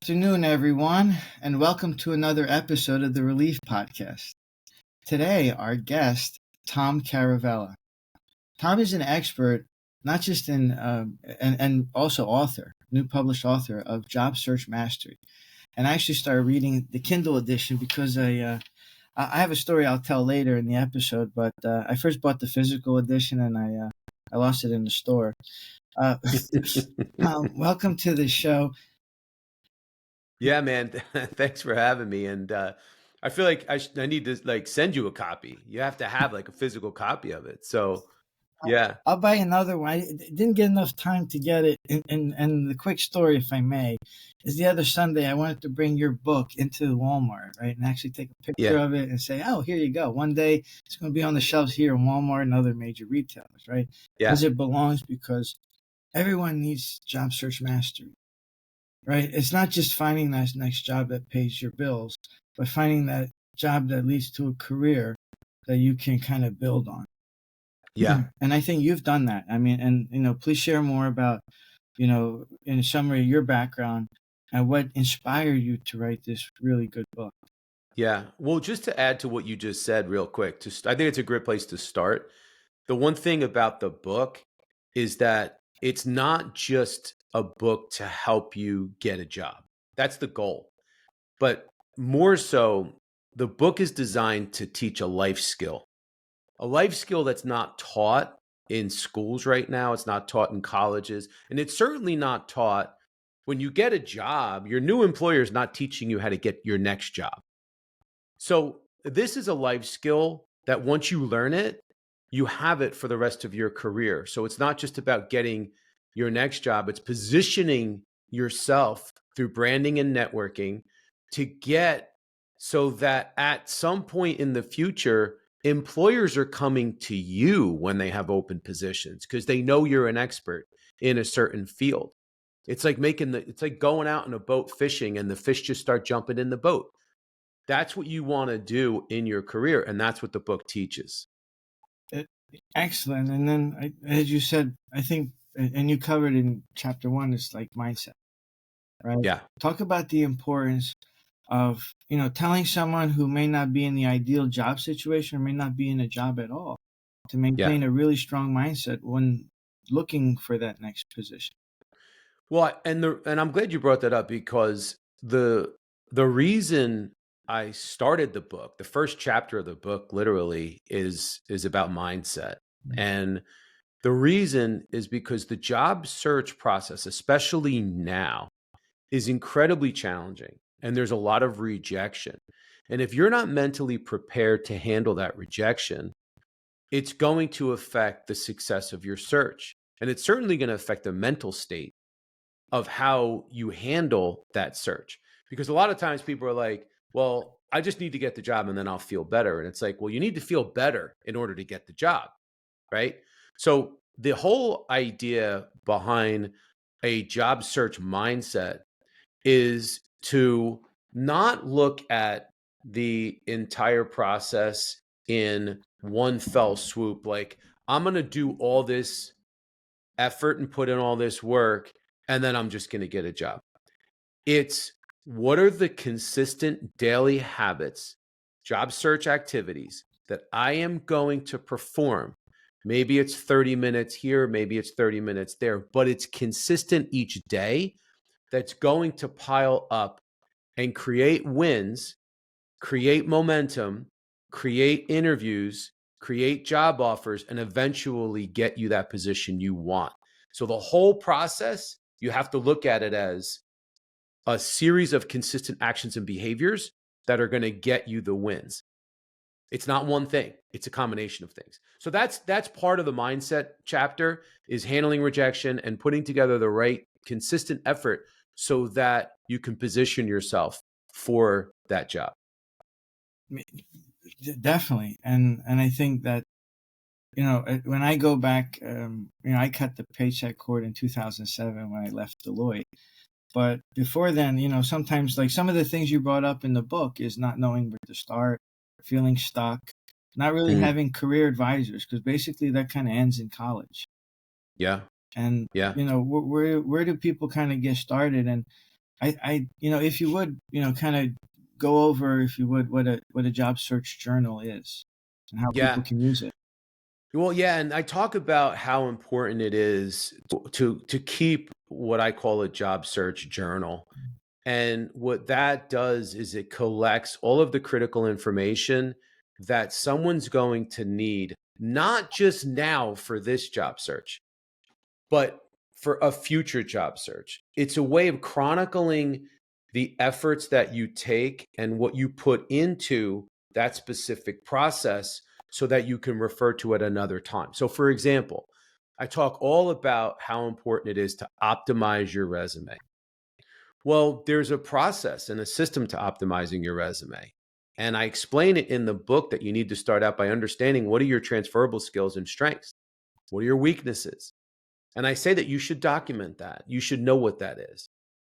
Afternoon, everyone, and welcome to another episode of the Relief Podcast. Today, our guest, Tom Caravela. Tom is an expert, not just in, and also author, new published author of Job Search Mastery. And I actually started reading the Kindle edition because I have a story I'll tell later in the episode, but I first bought the physical edition and I lost it in the store. Tom, welcome to the show. Yeah, man. Thanks for having me. And I feel like I need to send you a copy. You have to have a physical copy of it. So, yeah. I'll buy another one. I didn't get enough time to get it. And the quick story, if I may, is the other Sunday I wanted to bring your book into Walmart, right, and actually take a picture of it and say, oh, here you go. One day it's going to be on the shelves here in Walmart and other major retailers, right? Yeah. Because it belongs, because everyone needs job search mastery. Right. It's not just finding that next job that pays your bills, but finding that job that leads to a career that you can kind of build on. Yeah. And I think you've done that. I mean, and, please share more about, in summary, your background and what inspired you to write this really good book. Yeah. Well, just to add to what you just said real quick, I think it's a great place to start. The one thing about the book is that it's not just a book to help you get a job. That's the goal. But more so, the book is designed to teach a life skill that's not taught in schools right now. It's not taught in colleges. And it's certainly not taught when you get a job. Your new employer is not teaching you how to get your next job. So this is a life skill that once you learn it, you have it for the rest of your career. So it's not just about getting your next job. It's positioning yourself through branding and networking to get so that at some point in the future, employers are coming to you when they have open positions because they know you're an expert in a certain field. It's like it's like going out in a boat fishing and the fish just start jumping in the boat. That's what you want to do in your career. And that's what the book teaches. Excellent. And then, as you said, I think, and you covered in chapter 1, is like mindset, right? Yeah. Talk about the importance of, telling someone who may not be in the ideal job situation or may not be in a job at all to maintain a really strong mindset when looking for that next position. Well, and I'm glad you brought that up because the reason I started the book, the first chapter of the book literally is about mindset. Mm-hmm. And the reason is because the job search process, especially now, is incredibly challenging and there's a lot of rejection. And if you're not mentally prepared to handle that rejection, it's going to affect the success of your search. And it's certainly going to affect the mental state of how you handle that search. Because a lot of times people are like, well, I just need to get the job and then I'll feel better. And it's like, well, you need to feel better in order to get the job, right? So the whole idea behind a job search mindset is to not look at the entire process in one fell swoop. Like, I'm going to do all this effort and put in all this work, and then I'm just going to get a job. It's what are the consistent daily habits, job search activities that I am going to perform? Maybe it's 30 minutes here, maybe it's 30 minutes there, but it's consistent each day that's going to pile up and create wins, create momentum, create interviews, create job offers, and eventually get you that position you want. So the whole process, you have to look at it as a series of consistent actions and behaviors that are going to get you the wins. It's not one thing. It's a combination of things. So that's part of the mindset chapter, is handling rejection and putting together the right consistent effort so that you can position yourself for that job. Definitely. And I think that, when I go back, I cut the paycheck cord in 2007 when I left Deloitte. But before then, sometimes like some of the things you brought up in the book is not knowing where to start, feeling stuck, not really Mm. having career advisors, because basically that kind of ends in college. Yeah. And Yeah. where do people kind of get started? And if you would, kind of go over, if you would, what a job search journal is and how people Yeah. can use it. Well, yeah, and I talk about how important it is to keep what I call a job search journal. And what that does is it collects all of the critical information that someone's going to need, not just now for this job search, but for a future job search. It's a way of chronicling the efforts that you take and what you put into that specific process so that you can refer to it another time. So, for example, I talk all about how important it is to optimize your resume. Well, there's a process and a system to optimizing your resume. And I explain it in the book that you need to start out by understanding what are your transferable skills and strengths? What are your weaknesses? And I say that you should document that. You should know what that is.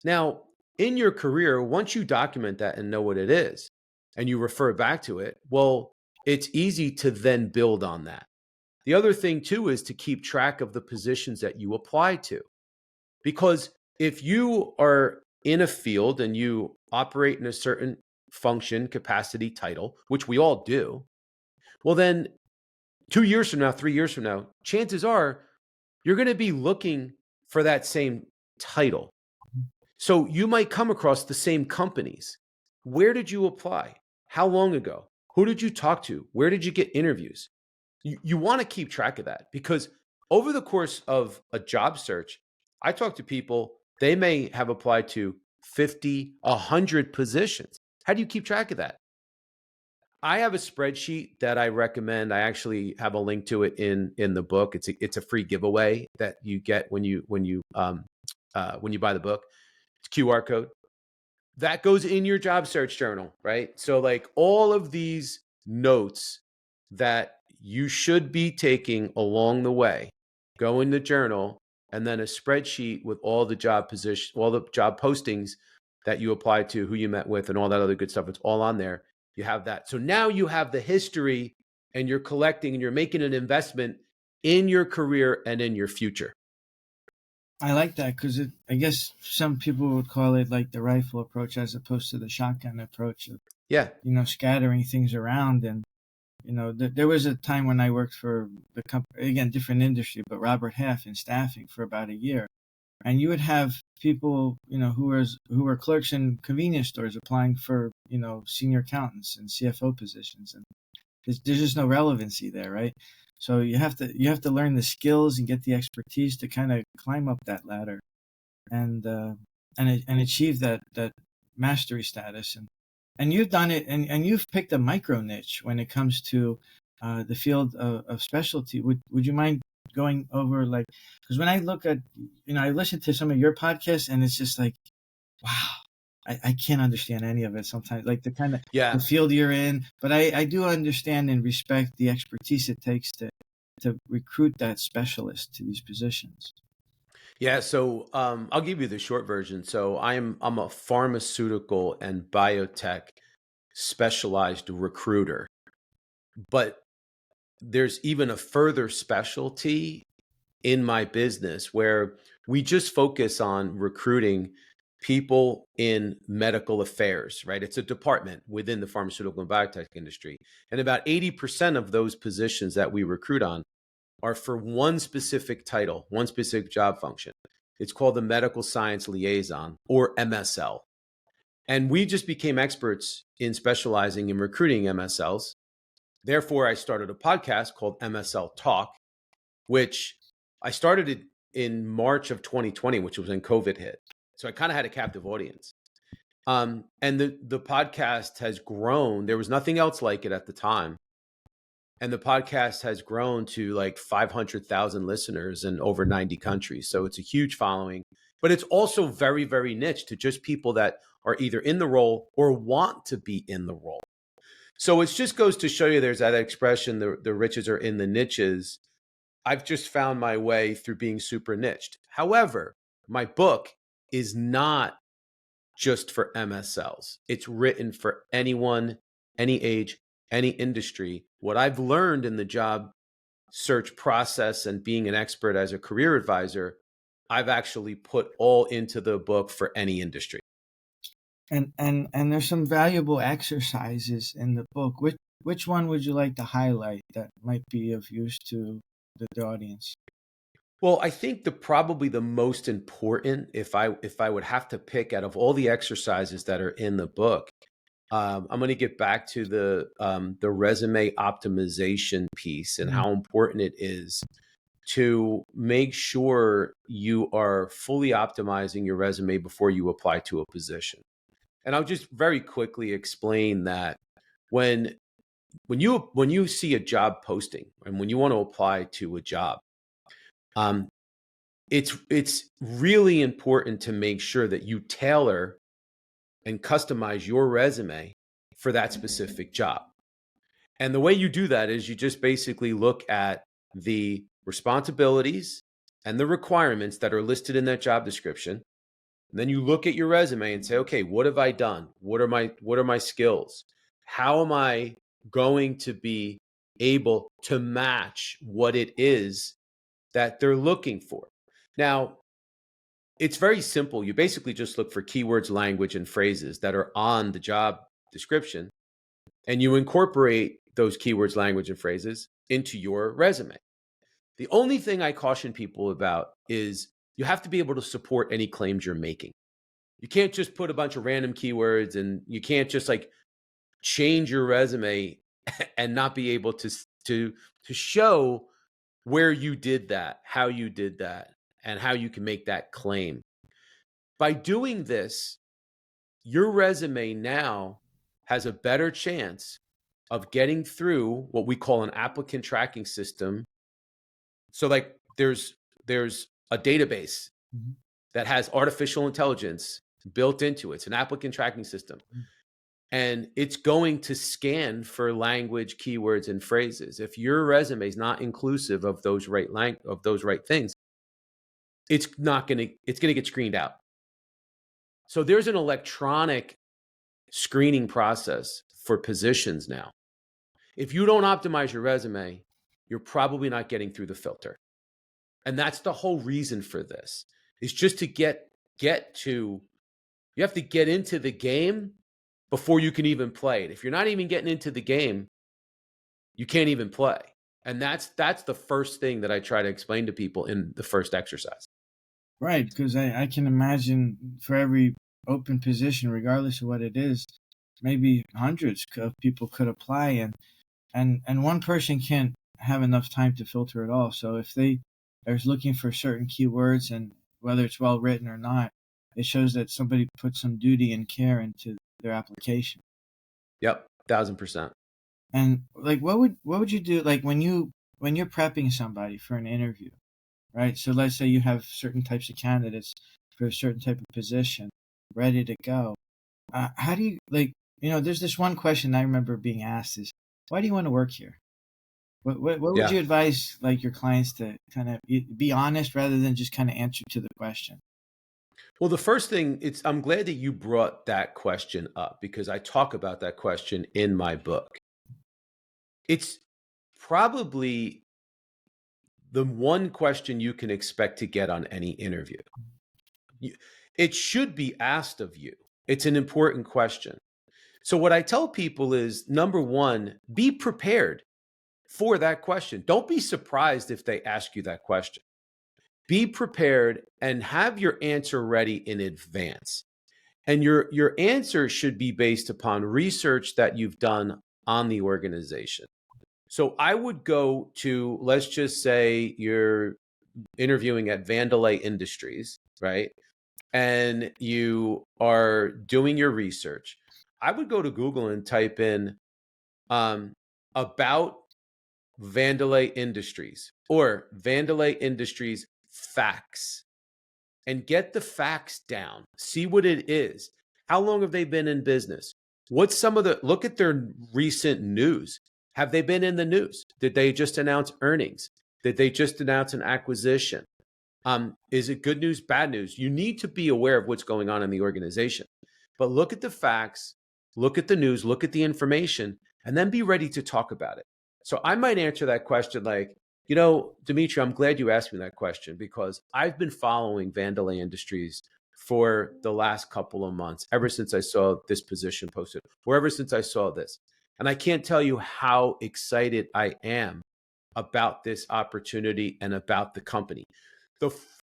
Now, in your career, once you document that and know what it is, and you refer back to it, well, it's easy to then build on that. The other thing, too, is to keep track of the positions that you apply to. Because if you are in a field and you operate in a certain function, capacity, title, which we all do, well, then 2 years from now, 3 years from now, chances are you're going to be looking for that same title. So you might come across the same companies. Where did you apply? How long ago? Who did you talk to? Where did you get interviews? You want to keep track of that because over the course of a job search, I talk to people, they may have applied to 50, 100 positions. How do you keep track of that? I have a spreadsheet that I recommend. I actually have a link to it in the book. It's a free giveaway that you get when you buy the book. It's QR code that goes in your job search journal, right? So like all of these notes that you should be taking along the way, go in the journal, and then a spreadsheet with all the job positions, all the job postings that you applied to, who you met with, and all that other good stuff. It's all on there. You have that. So now you have the history and you're collecting and you're making an investment in your career and in your future. I like that because I guess some people would call it like the rifle approach as opposed to the shotgun approach of, Yeah. scattering things around. And, there was a time when I worked for the company, again, different industry, but Robert Half in staffing for about a year. And you would have people, who were clerks in convenience stores applying for, senior accountants and CFO positions. And there's just no relevancy there, right? So you have to learn the skills and get the expertise to kind of climb up that ladder and achieve that mastery status. And you've done it, and you've picked a micro niche when it comes to the field of specialty. Would you mind going over, like, because when I look at, I listen to some of your podcasts and it's just like, wow, I can't understand any of it sometimes, like the kind of Yeah. the field you're in, but I do understand and respect the expertise it takes to recruit that specialist to these positions. Yeah, so I'll give you the short version. So I'm a pharmaceutical and biotech specialized recruiter, but there's even a further specialty in my business where we just focus on recruiting people in medical affairs, right? It's a department within the pharmaceutical and biotech industry. And about 80% of those positions that we recruit on are for one specific title, one specific job function. It's called the Medical Science Liaison, or MSL. And we just became experts in specializing in recruiting MSLs. Therefore, I started a podcast called MSL Talk, which I started it in March of 2020, which was when COVID hit. So I kind of had a captive audience. And the podcast has grown. There was nothing else like it at the time. And the podcast has grown to like 500,000 listeners in over 90 countries. So it's a huge following, but it's also very, very niche to just people that are either in the role or want to be in the role. So it just goes to show you there's that expression, the riches are in the niches. I've just found my way through being super niched. However, my book is not just for MSLs. It's written for anyone, any age, any industry. What I've learned in the job search process and being an expert as a career advisor, I've actually put all into the book for any industry. And there's some valuable exercises in the book. Which one would you like to highlight that might be of use to the audience? Well, I think probably the most important, if I would have to pick out of all the exercises that are in the book, I'm going to get back to the resume optimization piece and how important it is to make sure you are fully optimizing your resume before you apply to a position. And I'll just very quickly explain that when you see a job posting and when you want to apply to a job, it's really important to make sure that you tailor and customize your resume for that specific job. And the way you do that is you just basically look at the responsibilities and the requirements that are listed in that job description. And then you look at your resume and say, okay, what have I done? What are my skills? How am I going to be able to match what it is that they're looking for? Now, it's very simple. You basically just look for keywords, language, and phrases that are on the job description, and you incorporate those keywords, language, and phrases into your resume. The only thing I caution people about is you have to be able to support any claims you're making. You can't just put a bunch of random keywords, and you can't just like change your resume and not be able to show where you did that, how you did that, and how you can make that claim. By doing this, your resume now has a better chance of getting through what we call an applicant tracking system. So like there's a database that has artificial intelligence built into it. It's an applicant tracking system. And it's going to scan for language, keywords, and phrases. If your resume is not inclusive of those right things, it's going to get screened out. So there's an electronic screening process for positions now. If you don't optimize your resume, you're probably not getting through the filter. And that's the whole reason for this, is just to get to, you have to get into the game before you can even play it. If you're not even getting into the game, you can't even play. And that's the first thing that I try to explain to people in the first exercise. Right, because I can imagine for every open position, regardless of what it is, maybe hundreds of people could apply, and one person can't have enough time to filter it all. So if they are looking for certain keywords, and whether it's well written or not, it shows that somebody put some duty and care into their application. Yep, 1,000%. And like, what would you do like when you're prepping somebody for an interview, right? So let's say you have certain types of candidates for a certain type of position ready to go. How do you there's this one question I remember being asked is, why do you want to work here? What would you advise like your clients to kind of be honest rather than just kind of answer to the question? Well, the first thing, I'm glad that you brought that question up because I talk about that question in my book. It's probably the one question you can expect to get on any interview. It should be asked of you. It's an important question. So what I tell people is, number one, be prepared for that question. Don't be surprised if they ask you that question. Be prepared and have your answer ready in advance. And your answer should be based upon research that you've done on the organization. So I would go to, let's just say you're interviewing at Vandelay Industries, right? And you are doing your research. I would go to Google and type in about Vandelay Industries or Vandelay Industries facts and get the facts down. See what it is. How long have they been in business? What's look at their recent news. Have they been in the news? Did they just announce earnings? Did they just announce an acquisition? Is it good news, bad news? You need to be aware of what's going on in the organization. But look at the facts, look at the news, look at the information, and then be ready to talk about it. So I might answer that question like, Demetri, I'm glad you asked me that question because I've been following Vandelay Industries for the last couple of months, ever since I saw this position posted, or ever since I saw this. And I can't tell you how excited I am about this opportunity and about the company.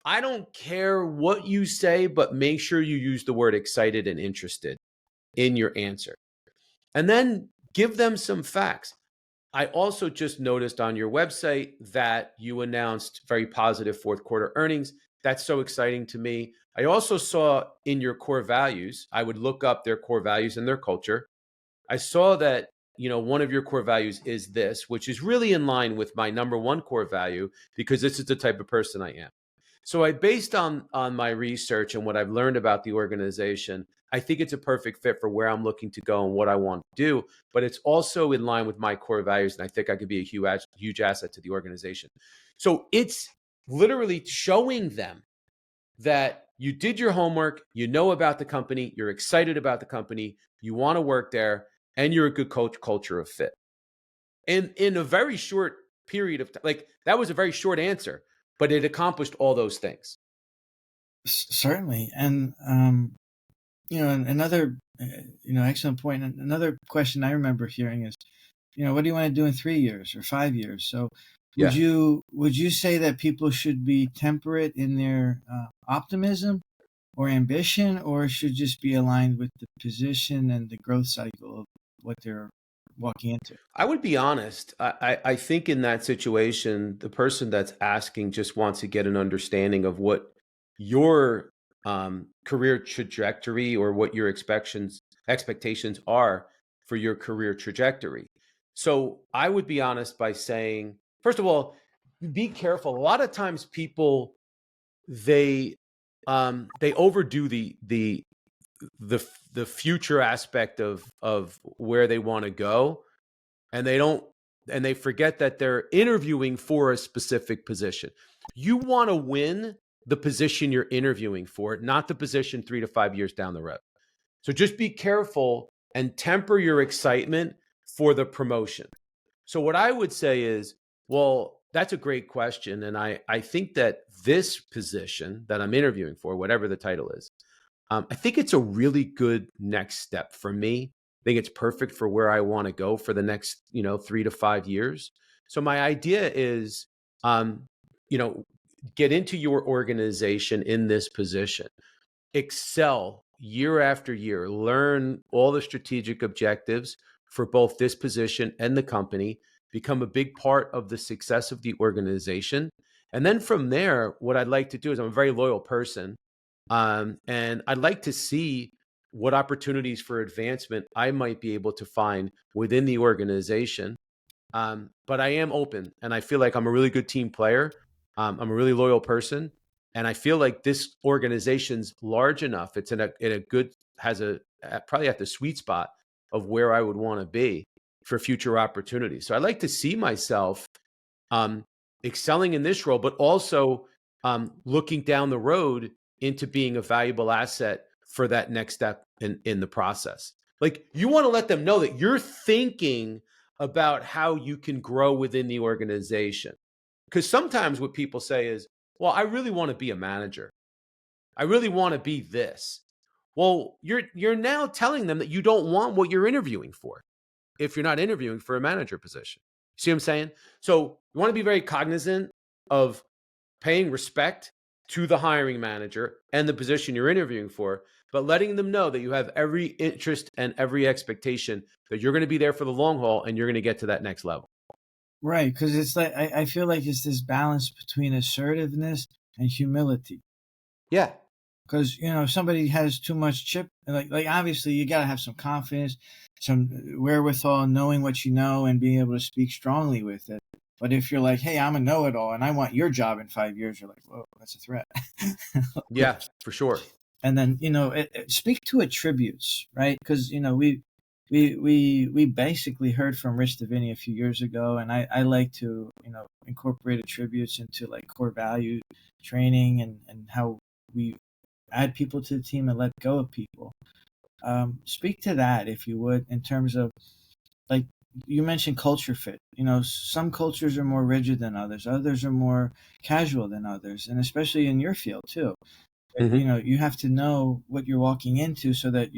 I don't care what you say, but make sure you use the word excited and interested in your answer. And then give them some facts. I also just noticed on your website that you announced very positive fourth quarter earnings. That's so exciting to me. I also saw in your core values, I would look up their core values and their culture. I saw that, one of your core values is this, which is really in line with my number one core value because this is the type of person I am. So based on my research and what I've learned about the organization, I think it's a perfect fit for where I'm looking to go and what I want to do. But it's also in line with my core values, and I think I could be a huge asset to the organization. So it's literally showing them that you did your homework, you know about the company, you're excited about the company, you want to work there, and you're a good culture of fit. And in a very short period of time, like that was a very short answer, but it accomplished all those things. Certainly. And, another, excellent point. Another question I remember hearing is, what do you want to do in 3 years or 5 years? So would you say that people should be temperate in their optimism or ambition, or should just be aligned with the position and the growth cycle of what they're walking into? I would be honest. I think in that situation, the person that's asking just wants to get an understanding of what your career trajectory or what your expectations are for your career trajectory. So I would be honest by saying, first of all, be careful. A lot of times people they overdo the future aspect of where they want to go, and they forget that they're interviewing for a specific position. You want to win the position you're interviewing for, not the position 3 to 5 years down the road. So just be careful and temper your excitement for the promotion. So what I would say is, well, that's a great question. And I think that this position that I'm interviewing for, whatever the title is, I think it's a really good next step for me. I think it's perfect for where I want to go for the next, 3 to 5 years. So my idea is, you know, get into your organization in this position, excel year after year, learn all the strategic objectives for both this position and the company, become a big part of the success of the organization. And then from there, what I'd like to do is, I'm a very loyal person. And I'd like to see what opportunities for advancement I might be able to find within the organization. But I am open, and I feel like I'm a really good team player. I'm a really loyal person, and I feel like this organization's large enough. It's in a good, has a probably at the sweet spot of where I would want to be for future opportunities. So I'd like to see myself um, excelling in this role, but also looking down the road into being a valuable asset for that next step in the process. Like, you want to let them know that you're thinking about how you can grow within the organization. Because sometimes what people say is, well, I really want to be a manager. I really want to be this. Well, you're now telling them that you don't want what you're interviewing for if you're not interviewing for a manager position. See what I'm saying? So you want to be very cognizant of paying respect to the hiring manager and the position you're interviewing for, but letting them know that you have every interest and every expectation that you're going to be there for the long haul and you're going to get to that next level. Right, because it's like I feel like it's this balance between assertiveness and humility. Yeah. Because if somebody has too much chip, like obviously you got to have some confidence, some wherewithal, knowing what you know, and being able to speak strongly with it. But if you're like, hey, I'm a know-it-all and I want your job in 5 years, you're like, whoa, that's a threat. Yeah, for sure. And then speak to attributes, right? Because we basically heard from Rich Davini a few years ago, and I like to incorporate attributes into like core value training and how we add people to the team and let go of people. Speak to that, if you would, in terms of like you mentioned culture fit. Some cultures are more rigid than others are more casual than others, and especially in your field too. Hmm. You have to know what you're walking into so that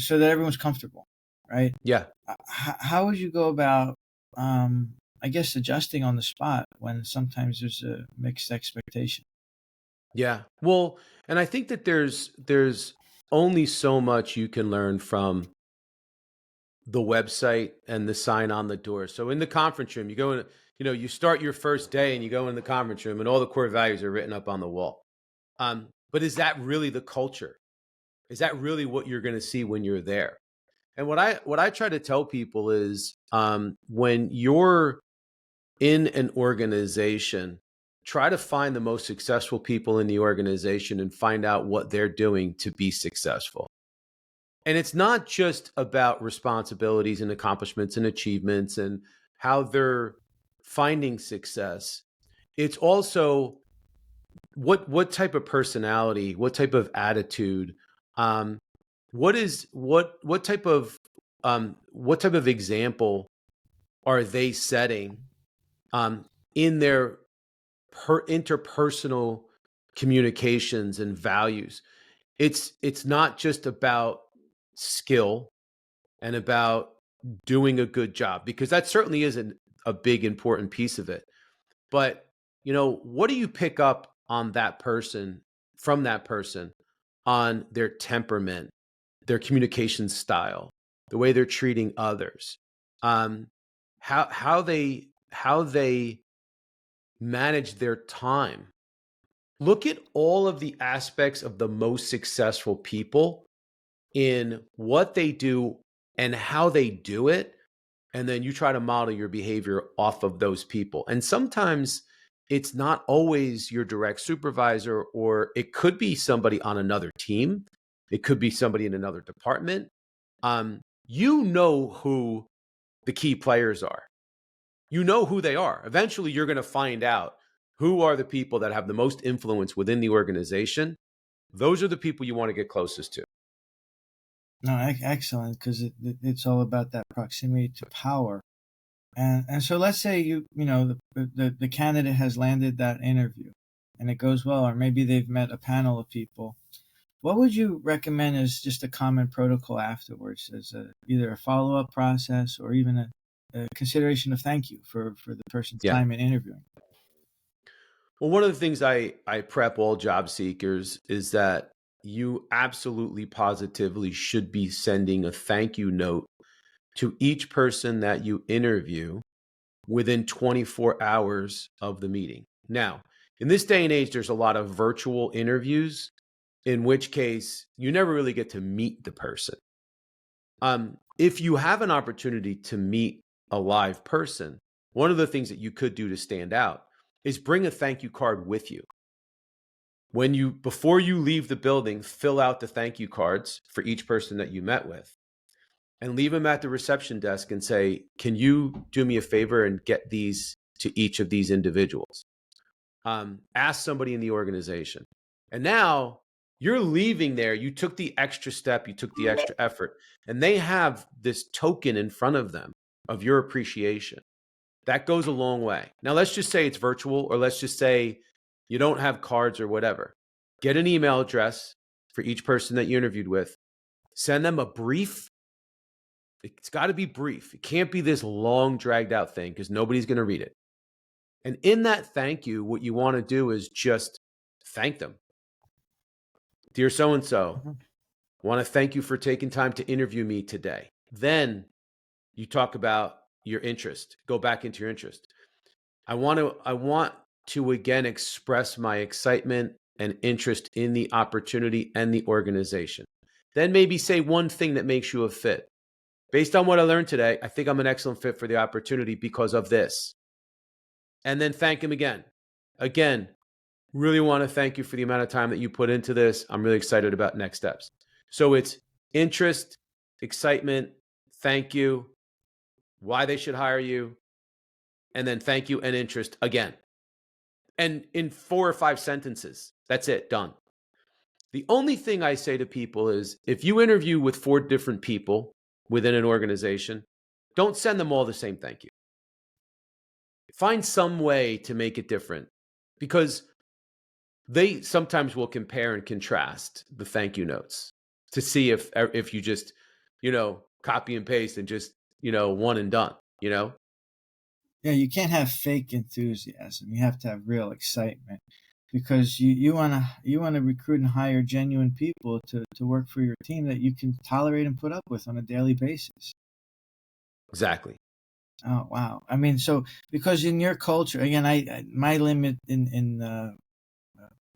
everyone's comfortable, right? Yeah. How would you go about, I guess, adjusting on the spot when sometimes there's a mixed expectation? Yeah. Well, and I think that there's only so much you can learn from the website and the sign on the door. So in the conference room, you go in, you start your first day and you go in the conference room and all the core values are written up on the wall. But is that really the culture? Is that really what you're going to see when you're there? And what I try to tell people is, when you're in an organization, try to find the most successful people in the organization and find out what they're doing to be successful. And it's not just about responsibilities and accomplishments and achievements and how they're finding success. It's also what type of personality, what type of attitude, um, what type of example are they setting, um, in their interpersonal communications and values. It's not just about skill and about doing a good job, because that certainly isn't a big important piece of it. But what do you pick up on that person, from that person, on their temperament, their communication style, the way they're treating others, um, how they manage their time. Look at all of the aspects of the most successful people in what they do and how they do it. And then you try to model your behavior off of those people. And sometimes it's not always your direct supervisor, or it could be somebody on another team. It could be somebody in another department. You know who the key players are. You know who they are. Eventually, you're going to find out who are the people that have the most influence within the organization. Those are the people you want to get closest to. No, excellent, because it's all about that proximity to power. And so let's say the candidate has landed that interview and it goes well, or maybe they've met a panel of people. What would you recommend as just a common protocol afterwards, as either a follow-up process or even a consideration of thank you for the person's Yeah. time in interviewing? Well, one of the things I prep all job seekers is that you absolutely positively should be sending a thank you note to each person that you interview within 24 hours of the meeting. Now, in this day and age, there's a lot of virtual interviews, in which case you never really get to meet the person. If you have an opportunity to meet a live person, one of the things that you could do to stand out is bring a thank you card with you. Before you leave the building, fill out the thank you cards for each person that you met with and leave them at the reception desk and say, can you do me a favor and get these to each of these individuals? Ask somebody in the organization. And now you're leaving there. You took the extra step, you took the extra effort, and they have this token in front of them of your appreciation. That goes a long way. Now, let's just say it's virtual, or let's just say you don't have cards or whatever. Get an email address for each person that you interviewed with. Send them a brief. It's got to be brief. It can't be this long, dragged out thing, because nobody's going to read it. And in that thank you, what you want to do is just thank them. Dear so and so, Mhm. I want to thank you for taking time to interview me today. Then you talk about your interest. Go back into your interest. I want to again express my excitement and interest in the opportunity and the organization. Then maybe say one thing that makes you a fit. Based on what I learned today, I think I'm an excellent fit for the opportunity because of this. And then thank him again. Again, really want to thank you for the amount of time that you put into this. I'm really excited about next steps. So it's interest, excitement, thank you, why they should hire you, and then thank you and interest again. And in 4 or 5 sentences, that's it, done. The only thing I say to people is, if you interview with 4 different people within an organization, Don't send them all the same thank you. Find some way to make it different, because they sometimes will compare and contrast the thank you notes to see if you just, copy and paste and just, one and done, Yeah, you can't have fake enthusiasm. You have to have real excitement because you wanna recruit and hire genuine people to work for your team that you can tolerate and put up with on a daily basis. Exactly. Oh wow! I mean, so because in your culture, again, my limit in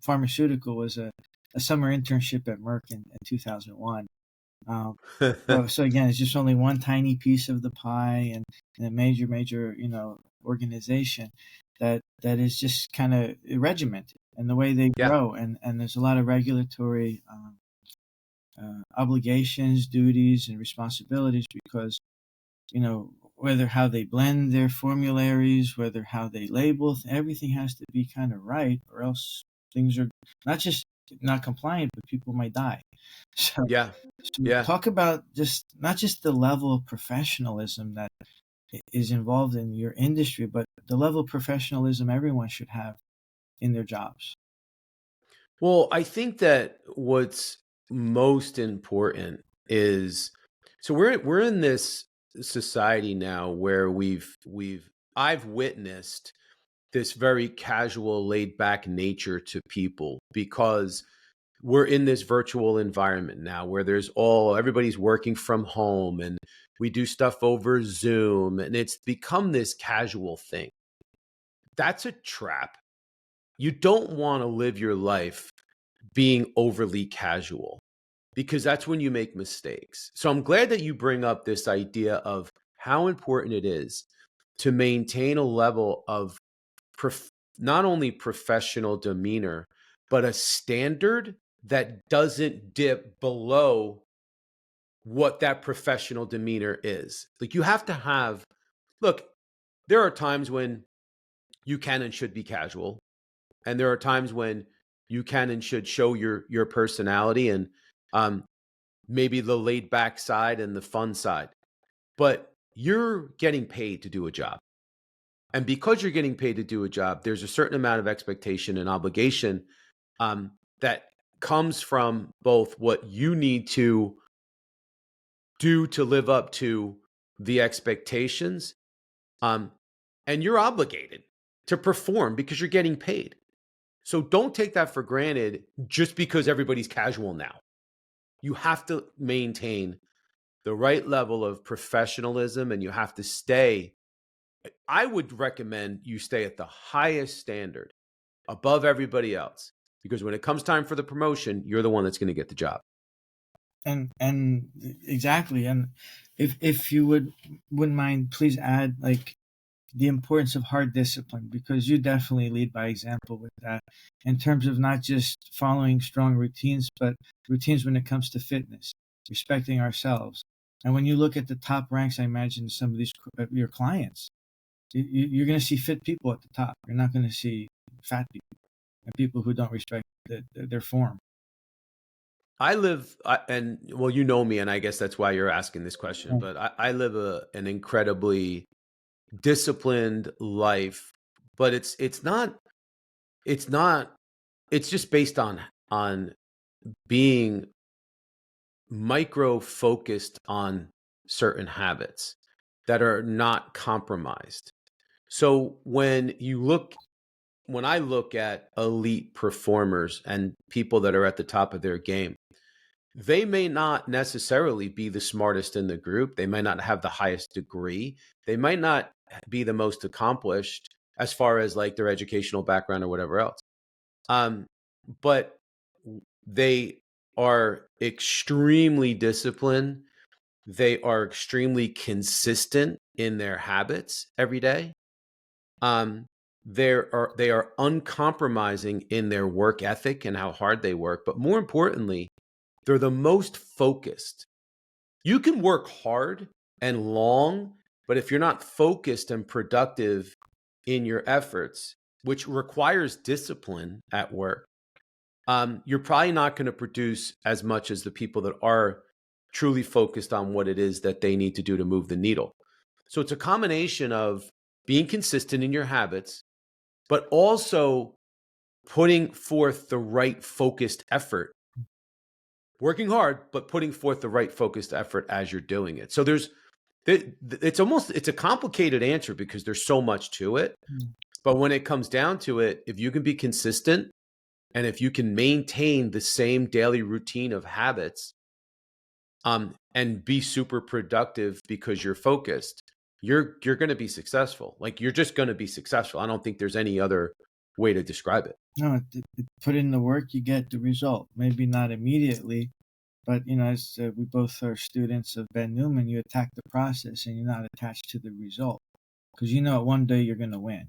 pharmaceutical was a summer internship at Merck in 2001. Um, so again, it's just only one tiny piece of the pie, and a major organization that is just kind of regimented and the way they Yeah. grow, and there's a lot of regulatory obligations, duties, and responsibilities because whether how they blend their formularies, whether how they label, everything has to be kind of right, or else things are not just not compliant, but people might die. So, Yeah. so Yeah. talk about just not just the level of professionalism that is involved in your industry, but the level of professionalism everyone should have in their jobs. Well, I think that what's most important is, so we're in this society now where I've witnessed this very casual, laid back nature to people, because we're in this virtual environment now where everybody's working from home, and we do stuff over Zoom, and it's become this casual thing. That's a trap. You don't want to live your life being overly casual, because that's when you make mistakes. So I'm glad that you bring up this idea of how important it is to maintain a level of not only professional demeanor, but a standard that doesn't dip below what that professional demeanor is. Like, you have to have, look, there are times when you can and should be casual, and there are times when you can and should show your personality and um, maybe the laid back side and the fun side. But you're getting paid to do a job. And because you're getting paid to do a job, there's a certain amount of expectation and obligation that comes from both what you need to do to live up to the expectations, um, and you're obligated to perform because you're getting paid. So don't take that for granted just because everybody's casual now. You have to maintain the right level of professionalism, and you have to stay. I would recommend you stay at the highest standard above everybody else, because when it comes time for the promotion, you're the one that's going to get the job. And exactly, and if you wouldn't mind, please add like the importance of hard discipline, because you definitely lead by example with that in terms of not just following strong routines, but routines when it comes to fitness, respecting ourselves. And when you look at the top ranks, I imagine some of these your clients, you're going to see fit people at the top. You're not going to see fat people and people who don't respect their form. And well, you know me, and I guess that's why you're asking this question, but I live an incredibly disciplined life, but it's not, it's just based on being micro focused on certain habits that are not compromised. So when I look at elite performers and people that are at the top of their game, they may not necessarily be the smartest in the group. They might not have the highest degree. They might not be the most accomplished as far as like their educational background or whatever else. Um, but they are extremely disciplined. They are extremely consistent in their habits every day. Um, they are uncompromising in their work ethic and how hard they work. But more importantly, they're the most focused. You can work hard and long, but if you're not focused and productive in your efforts, which requires discipline at work, you're probably not going to produce as much as the people that are truly focused on what it is that they need to do to move the needle. So it's a combination of being consistent in your habits, but also putting forth the right focused effort, working hard, but putting forth the right focused effort as you're doing it. So it's a complicated answer because there's so much to it. But when it comes down to it, if you can be consistent and if you can maintain the same daily routine of habits, and be super productive because you're focused, you're going to be successful. Like, you're just going to be successful. I don't think there's any other way to describe it. No, put in the work, you get the result. Maybe not immediately, but as we both are students of Ben Newman, you attack the process and you're not attached to the result, because one day you're going to win.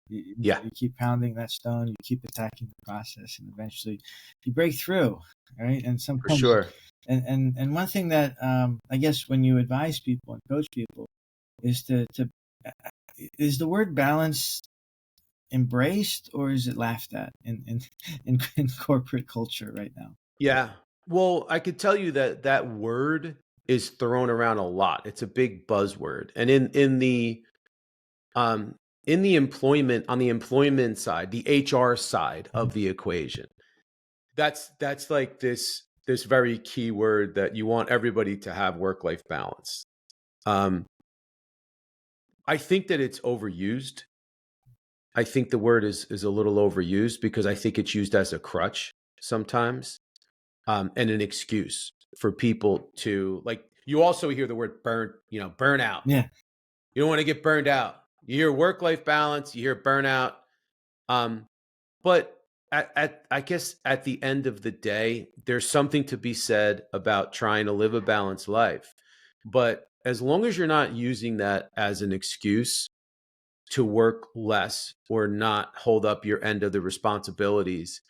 Yeah, You keep pounding that stone, you keep attacking the process, and eventually you break through, right? And for sometimes, sure. and one thing that I guess when you advise people and coach people is is the word balance embraced, or is it laughed at in corporate culture right now? Yeah. Well, I could tell you that that word is thrown around a lot. It's a big buzzword. And in the employment, on the employment side, the HR side of the equation, that's like this very key word that you want everybody to have work-life balance. I think that it's overused. I think the word is a little overused because I think it's used as a crutch sometimes, and an excuse for people to, like, you also hear the word burnout. Yeah. You don't want to get burned out. You hear work-life balance, you hear burnout. But I guess at the end of the day, there's something to be said about trying to live a balanced life. But as long as you're not using that as an excuse to work less or not hold up your end of the responsibilities,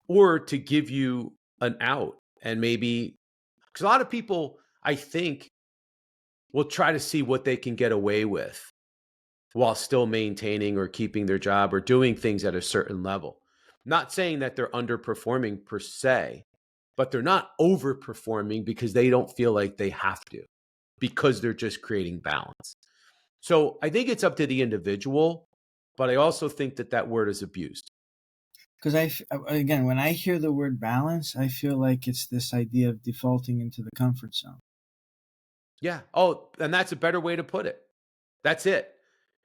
or to give you an out, and maybe because a lot of people, I think, will try to see what they can get away with while still maintaining or keeping their job or doing things at a certain level. Not saying that they're underperforming per se, but they're not overperforming because they don't feel like they have to, because they're just creating balance. So I think it's up to the individual, but I also think that that word is abused. Because again, when I hear the word balance, I feel like it's this idea of defaulting into the comfort zone. Yeah. Oh, and that's a better way to put it. That's it.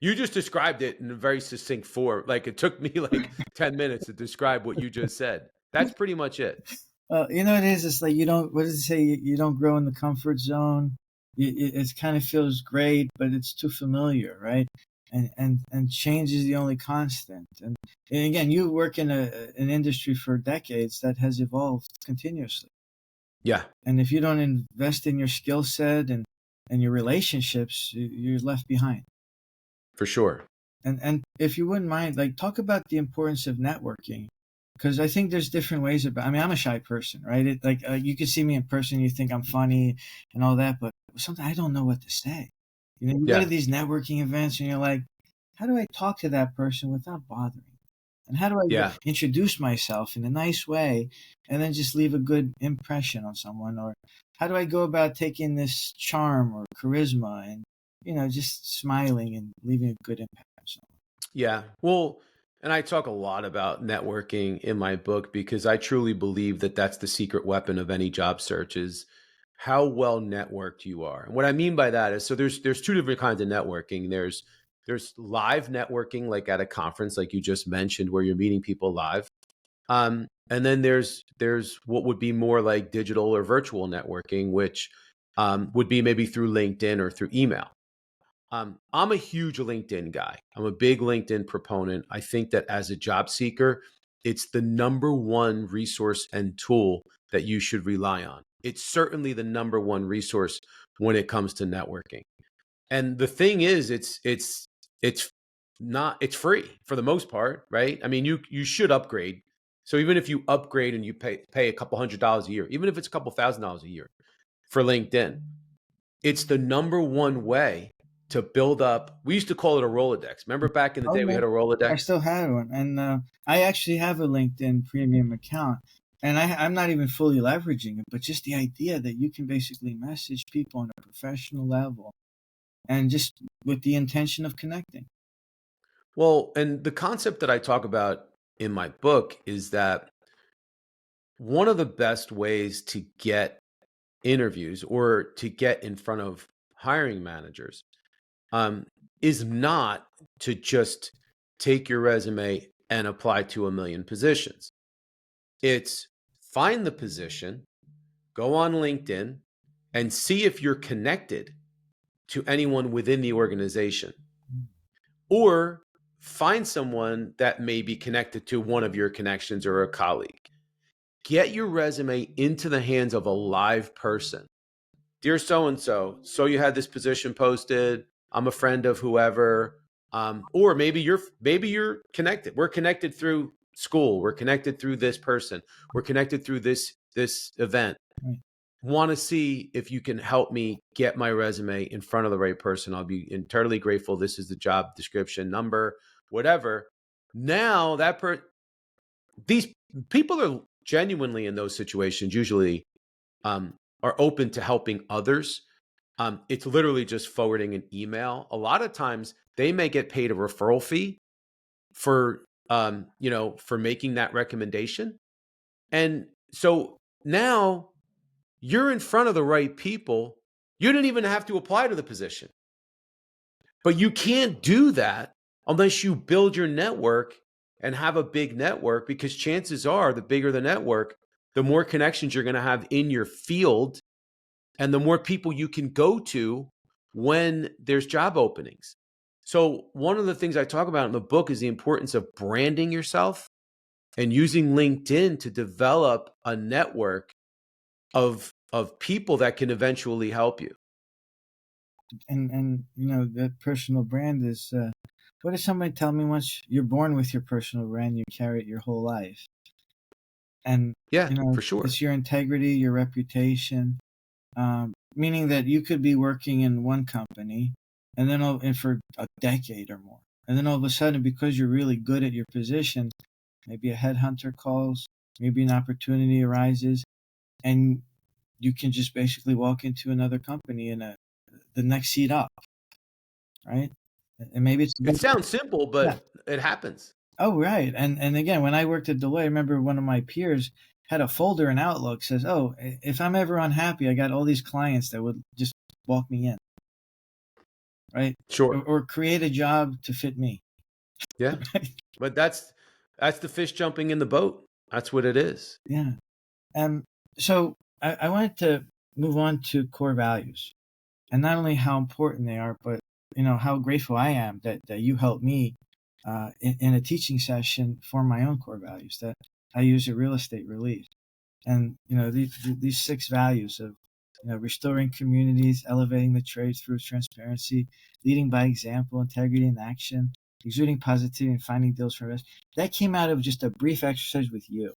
You just described it in a very succinct form. Like, it took me like 10 minutes to describe what you just said. That's pretty much it. It is. It's like what does it say? You don't grow in the comfort zone. It kind of feels great, but it's too familiar, right? And change is the only constant. And again, you work in an industry for decades that has evolved continuously. Yeah. And if you don't invest in your skill set and your relationships, you're left behind. For sure. And if you wouldn't mind, like, talk about the importance of networking, because I think there's different ways about. I mean, I'm a shy person, right? You can see me in person, you think I'm funny and all that, but sometimes I don't know what to say. You go to these networking events and you're like, how do I talk to that person without bothering? And how do I introduce myself in a nice way and then just leave a good impression on someone? Or how do I go about taking this charm or charisma and just smiling and leaving a good impact on someone? Yeah. Well, and I talk a lot about networking in my book because I truly believe that that's the secret weapon of any job search, is how well networked you are. And what I mean by that is, so there's two different kinds of networking. There's live networking, like at a conference, like you just mentioned, where you're meeting people live. And then there's what would be more like digital or virtual networking, which would be maybe through LinkedIn or through email. I'm a huge LinkedIn guy. I'm a big LinkedIn proponent. I think that as a job seeker, it's the number one resource and tool that you should rely on. It's certainly the number one resource when it comes to networking. And the thing is, it's not, it's free for the most part, right? I mean, you should upgrade. So even if you upgrade and you pay a couple $100s a year, even if it's a couple $1,000s a year for LinkedIn, it's the number one way to build up. We used to call it a Rolodex. Remember back in the day, we had a Rolodex? I still had one. And I actually have a LinkedIn premium account. And I'm not even fully leveraging it, but just the idea that you can basically message people on a professional level and just with the intention of connecting. Well, and the concept that I talk about in my book is that one of the best ways to get interviews or to get in front of hiring managers um, is not to just take your resume and apply to a million positions. It's find the position, go on LinkedIn, and see if you're connected to anyone within the organization, or find someone that may be connected to one of your connections or a colleague. Get your resume into the hands of a live person. Dear so and so you had this position posted. I'm a friend of whoever. Or maybe you're connected. We're connected through school. We're connected through this person. We're connected through this event. Right. Want to see if you can help me get my resume in front of the right person. I'll be entirely grateful. This is the job description, number, whatever. Now these people are genuinely in those situations usually are open to helping others. It's literally just forwarding an email. A lot of times they may get paid a referral fee for for making that recommendation. And so now you're in front of the right people. You didn't even have to apply to the position. But you can't do that unless you build your network and have a big network, because chances are the bigger the network, the more connections you're going to have in your field and the more people you can go to when there's job openings. So one of the things I talk about in the book is the importance of branding yourself and using LinkedIn to develop a network of people that can eventually help you. And that personal brand is, what did somebody tell me once? You're born with your personal brand, you carry it your whole life. And Yeah, for sure. it's your integrity, your reputation, meaning that you could be working in one company and then and for a decade or more, and then all of a sudden, because you're really good at your position, maybe a headhunter calls, maybe an opportunity arises, and you can just basically walk into another company in the next seat up, right? And maybe It sounds simple, yeah. but it happens. Oh, right. And again, when I worked at Deloitte, I remember one of my peers had a folder in Outlook says, "Oh, if I'm ever unhappy, I got all these clients that would just walk me in, right? Sure. Or create a job to fit me." Yeah. Right? But that's the fish jumping in the boat. That's what it is. Yeah. So I wanted to move on to core values, and not only how important they are, but how grateful I am that you helped me in a teaching session for my own core values that I use at Real Estate Relief. And these 6 values of restoring communities, elevating the trades through transparency, leading by example, integrity and action, exuding positivity, and finding deals for investors. That came out of just a brief exercise with you.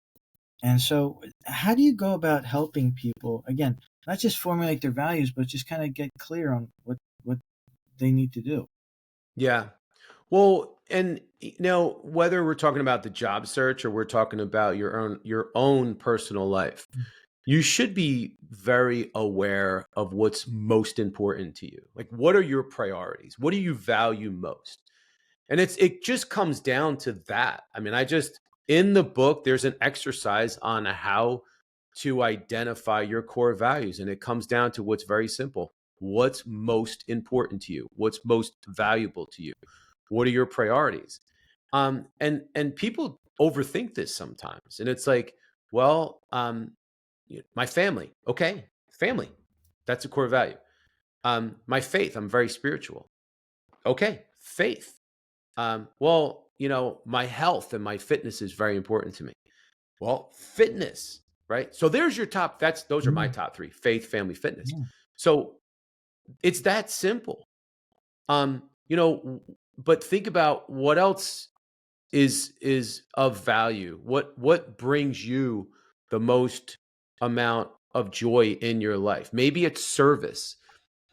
And so, how do you go about helping people again, not just formulate their values, but just kind of get clear on what they need to do? Yeah. Well, and whether we're talking about the job search or we're talking about your own personal life, you should be very aware of what's most important to you. Like, what are your priorities? What do you value most? And it just comes down to that. I mean, in the book, there's an exercise on how to identify your core values. And it comes down to what's very simple. What's most important to you? What's most valuable to you? What are your priorities? And people overthink this sometimes. And it's like, well, my family. Okay, family. That's a core value. My faith. I'm very spiritual. Okay, faith. Well, my health and my fitness is very important to me. Well, fitness, right? So there's your those are my Yeah. top 3: faith, family, fitness. Yeah. So it's that simple. Um, you know, but think about what else is of value. What brings you the most amount of joy in your life? Maybe it's service.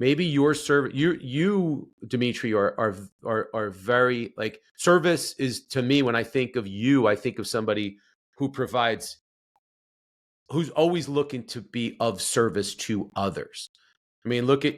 Maybe your service, you Demetri, are very, like, service is, to me, when I think of you, I think of somebody who who's always looking to be of service to others. I mean, look at,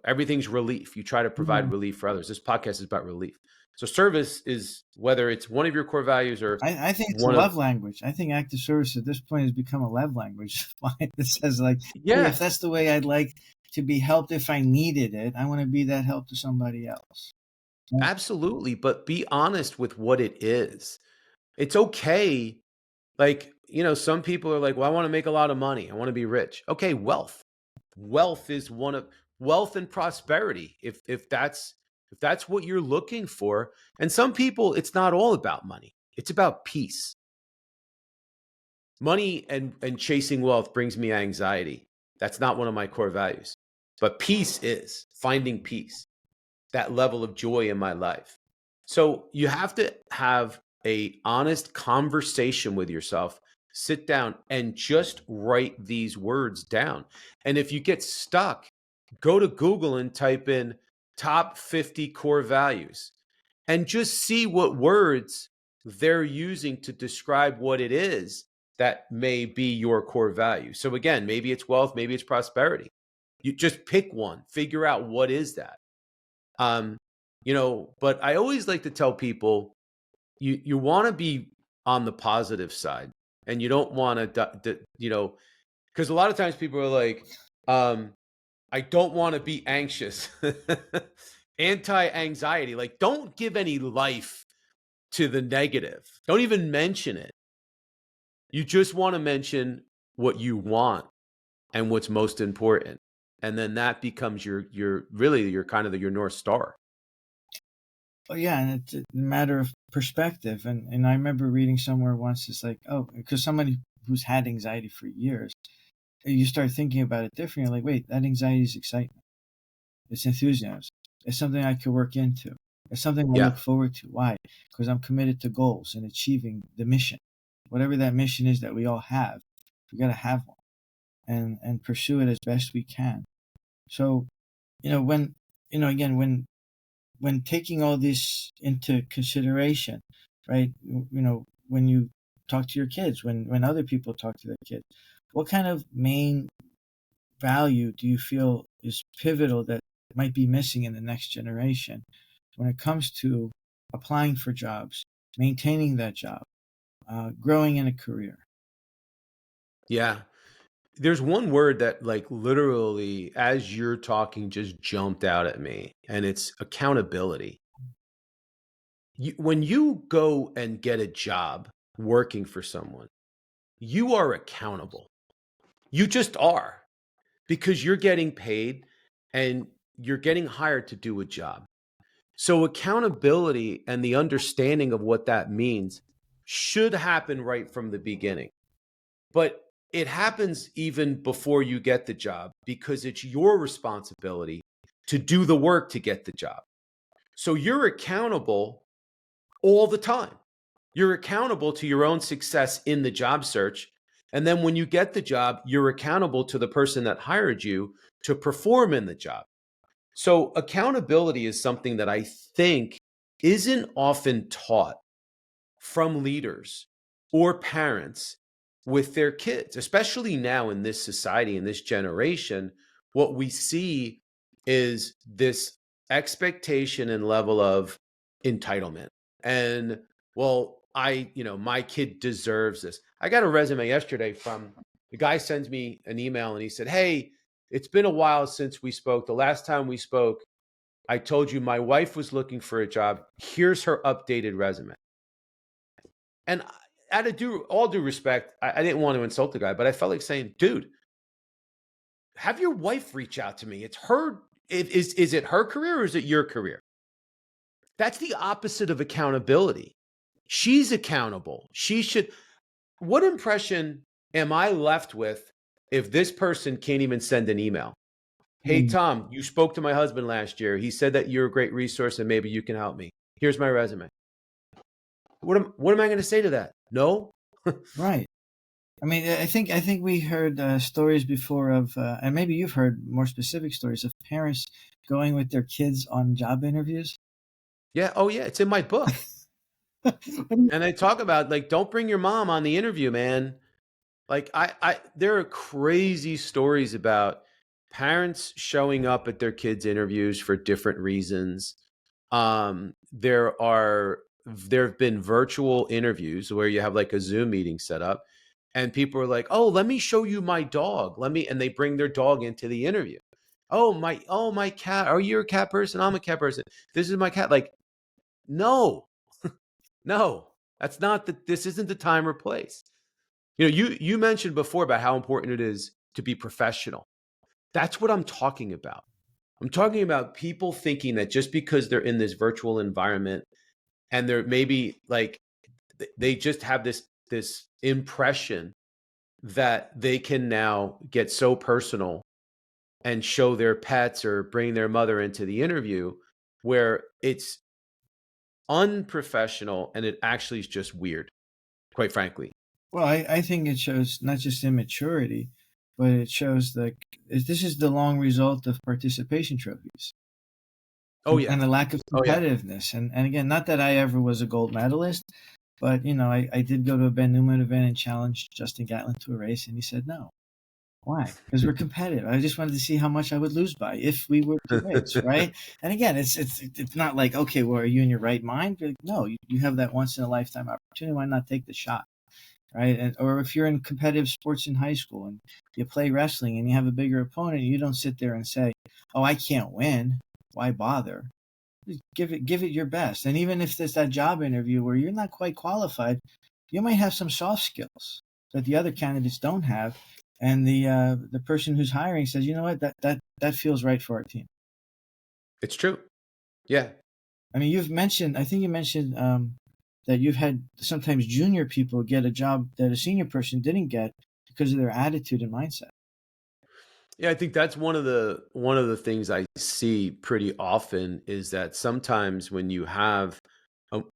everything's relief. You try to provide Mm. relief for others. This podcast is about relief. So service is, whether it's one of your core values or I think it's a one of, love language. I think active service at this point has become a love language. It says like, hey, yeah, if that's the way I'd like to be helped, if I needed it, I want to be that help to somebody else. Yeah. absolutely. But be honest with what it is. It's okay. Like, some people are like, well, I want to make a lot of money. I want to be rich. Okay, wealth. Wealth is one of wealth and prosperity. If that's what you're looking for. And some people, it's not all about money. It's about peace. Money and chasing wealth brings me anxiety. That's not one of my core values. But peace is finding peace, that level of joy in my life. So you have to have a honest conversation with yourself. Sit down and just write these words down. And if you get stuck, go to Google and type in top 50 core values and just see what words they're using to describe what it is that may be your core value. So again, maybe it's wealth, maybe it's prosperity. You just pick one, figure out what is that. Um, but I always like to tell people you want to be on the positive side, and you don't want to, because a lot of times people are like, I don't want to be anxious, anti-anxiety. Like, don't give any life to the negative. Don't even mention it. You just want to mention what you want and what's most important. And then that becomes your really your kind of your North Star. Oh yeah, and it's a matter of perspective. And I remember reading somewhere once, it's like, oh, because somebody who's had anxiety for years, you start thinking about it differently. Like, wait, that anxiety is excitement. It's enthusiasm. It's something I could work into. It's something I Yeah. look forward to. Why? Because I'm committed to goals and achieving the mission. Whatever that mission is that we all have, we got to have one and pursue it as best we can. So, when, again, when taking all this into consideration, right? When you talk to your kids, when other people talk to their kids, what kind of main value do you feel is pivotal that might be missing in the next generation when it comes to applying for jobs, maintaining that job, growing in a career? Yeah. There's one word that, like, literally, as you're talking, just jumped out at me, and it's accountability. When you go and get a job working for someone, you are accountable. You just are, because you're getting paid and you're getting hired to do a job. So accountability and the understanding of what that means should happen right from the beginning. But it happens even before you get the job, because it's your responsibility to do the work to get the job. So you're accountable all the time. You're accountable to your own success in the job search. And then when you get the job, you're accountable to the person that hired you to perform in the job. So accountability is something that I think isn't often taught from leaders or parents with their kids, especially now in this society, in this generation. What we see is this expectation and level of entitlement. And, well, my kid deserves this. I got a resume yesterday from the guy. Sends me an email and he said, hey, it's been a while since we spoke. The last time we spoke, I told you my wife was looking for a job. Here's her updated resume. And out of all due respect, I didn't want to insult the guy, but I felt like saying, dude, have your wife reach out to me. It's her. Is it her career or is it your career? That's the opposite of accountability. She's accountable. She should. What impression am I left with if this person can't even send an email? Hey, Mm. Tom, you spoke to my husband last year. He said that you're a great resource and maybe you can help me. Here's my resume. What am I going to say to that? No. Right. I mean, I think we heard stories before of, and maybe you've heard more specific stories of parents going with their kids on job interviews. Yeah. Oh, yeah. It's in my book. And I talk about, like, don't bring your mom on the interview, man. Like, there are crazy stories about parents showing up at their kids' interviews for different reasons. There have been virtual interviews where you have like a Zoom meeting set up, and people are like, "Oh, let me show you my dog. Let me," and they bring their dog into the interview. Oh my cat. Are you a cat person? I'm a cat person. This is my cat. Like, no, no, that's not the. This isn't the time or place. You mentioned before about how important it is to be professional. That's what I'm talking about. I'm talking about people thinking that just because they're in this virtual environment and they're maybe like they just have this impression that they can now get so personal and show their pets or bring their mother into the interview, where it's unprofessional and it actually is just weird, quite frankly. Well, I think it shows not just immaturity, but it shows that this is the long result of participation trophies Oh yeah. and the lack of Oh yeah. competitiveness. And again, not that I ever was a gold medalist, but I did go to a Ben Newman event and challenged Justin Gatlin to a race, and he said no. Why? Because we're competitive. I just wanted to see how much I would lose by if we were to race, right? And again, it's not like, okay, well, are you in your right mind? Like, no, you have that once in a lifetime opportunity. Why not take the shot, right? Or if you're in competitive sports in high school and you play wrestling and you have a bigger opponent, you don't sit there and say, "Oh, I can't win. Why bother?" Just give it your best. And even if there's that job interview where you're not quite qualified, you might have some soft skills that the other candidates don't have, and the person who's hiring says, "You know what, that feels right for our team." It's true. Yeah. I mean, I think you mentioned that you've had sometimes junior people get a job that a senior person didn't get because of their attitude and mindset. Yeah, I think that's one of the things I see pretty often is that sometimes when you have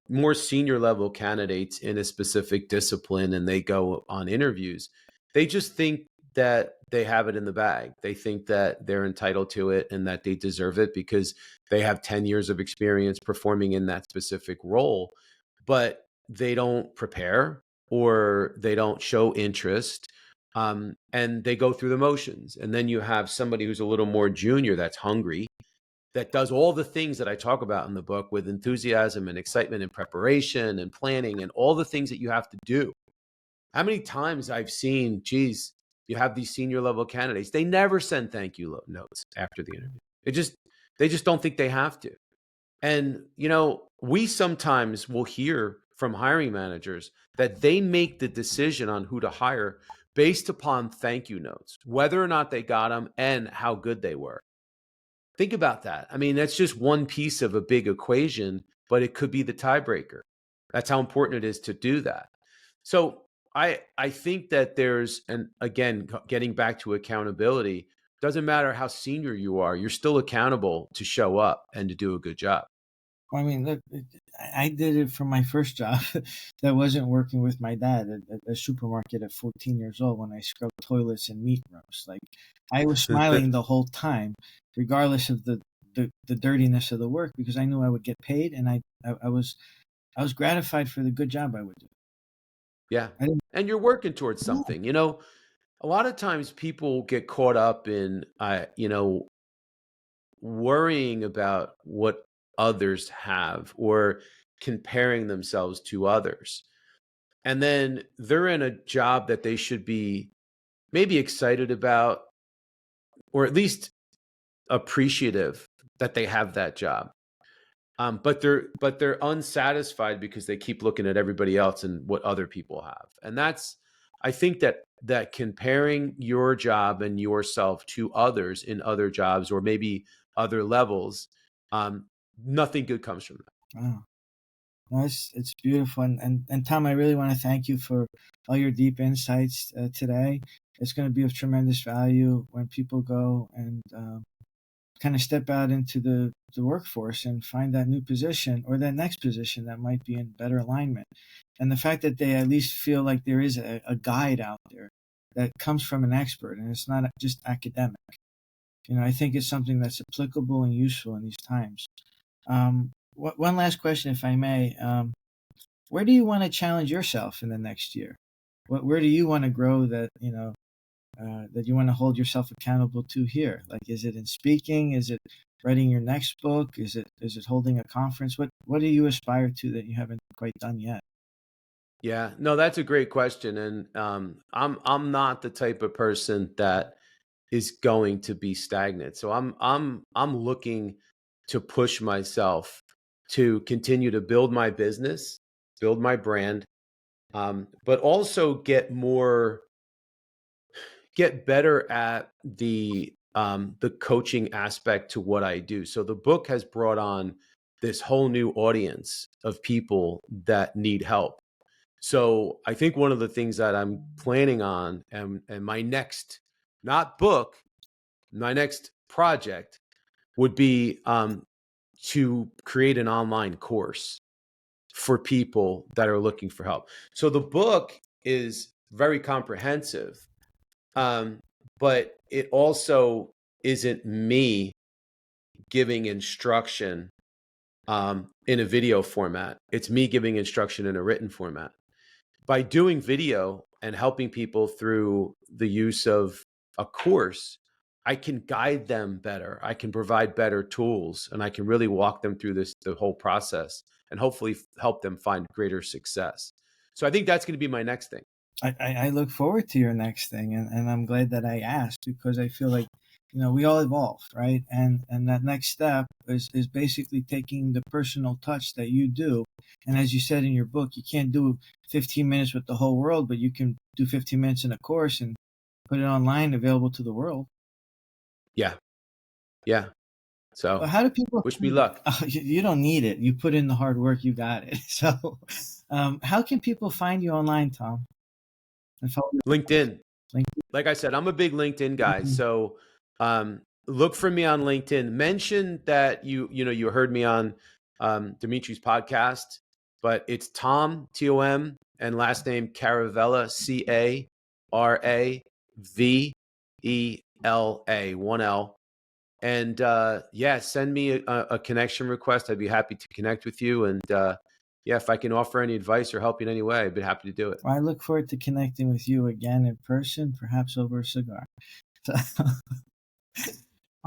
more senior level candidates in a specific discipline and they go on interviews, they just think that they have it in the bag. They think that they're entitled to it and that they deserve it because they have 10 years of experience performing in that specific role, but they don't prepare or they don't show interest, and they go through the motions. And then you have somebody who's a little more junior that's hungry, that does all the things that I talk about in the book with enthusiasm and excitement and preparation and planning and all the things that you have to do. How many times I've seen, geez, you have these senior level candidates, they never send thank you notes after the interview. They just don't think they have to. And, we sometimes will hear from hiring managers that they make the decision on who to hire based upon thank you notes, whether or not they got them and how good they were. Think about that. I mean, that's just one piece of a big equation, but it could be the tiebreaker. That's how important it is to do that. So I think that there's, and again, getting back to accountability, doesn't matter how senior you are, you're still accountable to show up and to do a good job. I mean, look, I did it for my first job that wasn't working with my dad at a supermarket at 14 years old when I scrubbed toilets and meat rooms. Like, I was smiling the whole time, regardless of the dirtiness of the work, because I knew I would get paid, and I was gratified for the good job I would do. Yeah. I didn't. And you're working towards Yeah. something. A lot of times people get caught up in, worrying about what others have or comparing themselves to others. And then they're in a job that they should be maybe excited about, or at least appreciative that they have that job. But they're unsatisfied because they keep looking at everybody else and what other people have. And I think that comparing your job and yourself to others in other jobs or maybe other levels, um, nothing good comes from that. Wow. No, it's beautiful, and Tom, I really want to thank you for all your deep insights today. It's going to be of tremendous value when people go and kind of step out into the workforce and find that new position or that next position that might be in better alignment. And the fact that they at least feel like there is a guide out there that comes from an expert and it's not just academic. I think it's something that's applicable and useful in these times. One last question, if I may. Where do you want to challenge yourself in the next year? Where do you want to grow that, that you want to hold yourself accountable to here? Like, is it in speaking? Is it writing your next book? Is it holding a conference? What do you aspire to that you haven't quite done yet? Yeah, no, that's a great question, and I'm not the type of person that is going to be stagnant. So I'm looking to push myself to continue to build my business, build my brand, but also get better at the coaching aspect to what I do. So the book has brought on this whole new audience of people that need help. So I think one of the things that I'm planning on, and my next, not book, my next project would be to create an online course for people that are looking for help. So the book is very comprehensive, um, but it also isn't me giving instruction in a video format. It's me giving instruction in a written format. By doing video and helping people through the use of a course, I can guide them better. I can provide better tools, and I can really walk them through the whole process, and hopefully help them find greater success. So I think that's going to be my next thing. I look forward to your next thing, and I'm glad that I asked, because I feel like, we all evolve, right? And that next step is basically taking the personal touch that you do. And as you said in your book, you can't do 15 minutes with the whole world, but you can do 15 minutes in a course and put it online, available to the world. Yeah. Yeah. So But how do people wish me luck. you don't need it. You put in the hard work, you got it. So how can people find you online, Tom? And follow you? LinkedIn. LinkedIn? Like I said, I'm a big LinkedIn guy. Mhm. So look for me on LinkedIn. Mention that you heard me on Demetri's podcast, but it's Tom, Tom, and last name Caravela, Caravela, 1L. And yeah, send me a connection request. I'd be happy to connect with you. And yeah, if I can offer any advice or help you in any way, I'd be happy to do it. Well, I look forward to connecting with you again in person, perhaps over a cigar. So,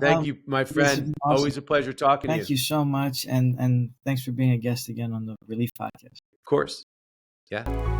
Thank you, my this has friend. been awesome. Always a pleasure talking to you. Thank you so much, and thanks for being a guest again on the Relief Podcast. Of course. Yeah.